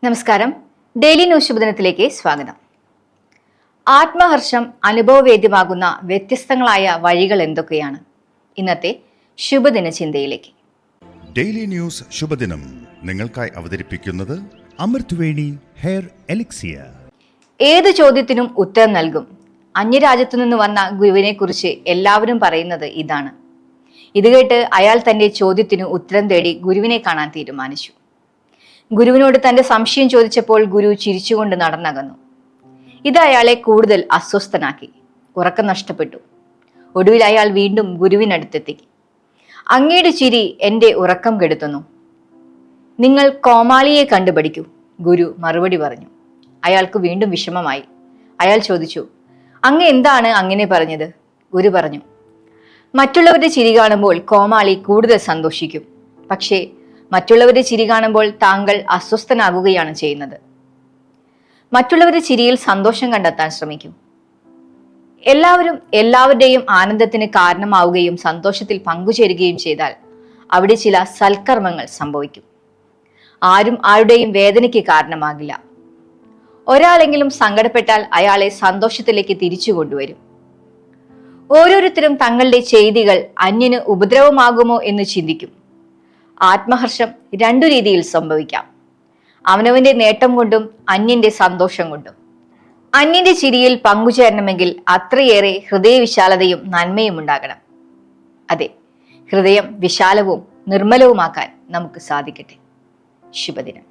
നമസ്കാരം. Daily news ശുഭദിനത്തിലേക്ക് സ്വാഗതം. ആത്മഹർഷം അനുഭവവേദ്യമാകുന്ന വ്യത്യസ്തങ്ങളായ വഴികൾ എന്തൊക്കെയാണ്? ഇന്നത്തെ ശുഭദിന ചിന്തയിലേക്ക്. ഡെയിലി ന്യൂസ് ശുഭദിനം നിങ്ങൾക്കായി അവതരിപ്പിക്കുന്നത് അമൃത്വേണി ഹെയർ എലിക്സിയർ. ഏത് ചോദ്യത്തിനും ഉത്തരം നൽകും. അന്യരാജ്യത്തു നിന്ന് വന്ന ഗുരുവിനെ കുറിച്ച് എല്ലാവരും പറയുന്നത് ഇതാണ്. ഇത് കേട്ട് അയാൾ തന്റെ ചോദ്യത്തിനു ഉത്തരം തേടി ഗുരുവിനെ കാണാൻ തീരുമാനിച്ചു. ഗുരുവിനോട് തന്റെ സംശയം ചോദിച്ചപ്പോൾ ഗുരു ചിരിച്ചുകൊണ്ട് നടന്നകന്നു. ഇത് അയാളെ കൂടുതൽ അസ്വസ്ഥനാക്കി. ഉറക്കം നഷ്ടപ്പെട്ടു. ഒടുവിൽ അയാൾ വീണ്ടും ഗുരുവിനടുത്തെത്തി. അങ്ങയുടെ ചിരി എന്റെ ഉറക്കം കെടുത്തുന്നു. നിങ്ങൾ കോമാളിയെ കണ്ടുപഠിക്കൂ, ഗുരു മറുപടി പറഞ്ഞു. അയാൾക്ക് വീണ്ടും വിഷമമായി. അയാൾ ചോദിച്ചു, അങ്ങ് എന്താണ് അങ്ങനെ പറഞ്ഞത്? ഗുരു പറഞ്ഞു, മറ്റുള്ളവരുടെ ചിരി കാണുമ്പോൾ കോമാളി കൂടുതൽ സന്തോഷിക്കും. പക്ഷേ മറ്റുള്ളവരുടെ ചിരി കാണുമ്പോൾ താങ്കൾ അസ്വസ്ഥനാകുകയാണ് ചെയ്യുന്നത്. മറ്റുള്ളവരുടെ ചിരിയിൽ സന്തോഷം കണ്ടെത്താൻ ശ്രമിക്കൂ. എല്ലാവരും എല്ലാവരുടെയും ആനന്ദത്തിന് കാരണമാവുകയും സന്തോഷത്തിൽ പങ്കുചേരുകയും ചെയ്താൽ അവിടെ ചില സൽക്കർമ്മങ്ങൾ സംഭവിക്കും. ആരും ആരുടെയും വേദനയ്ക്ക് കാരണമാകില്ല. ഒരാളെങ്കിലും സങ്കടപ്പെട്ടാൽ അയാളെ സന്തോഷത്തിലേക്ക് തിരിച്ചു കൊണ്ടുവരും. ഓരോരുത്തരും തങ്ങളുടെ ചെയ്തികൾ അന്യന് ഉപദ്രവമാകുമോ എന്ന് ചിന്തിക്കും. ആത്മഹർഷം രണ്ടു രീതിയിൽ സംഭവിക്കാം. അവനവന്റെ നേട്ടം കൊണ്ടും അന്യന്റെ സന്തോഷം കൊണ്ടും. അന്യന്റെ ചിരിയിൽ പങ്കുചേരണമെങ്കിൽ അത്രയേറെ ഹൃദയവിശാലതയും നന്മയും ഉണ്ടാകണം. അതെ, ഹൃദയം വിശാലവും നിർമ്മലവുമാക്കാൻ നമുക്ക് സാധിക്കട്ടെ. ശുഭദിനം.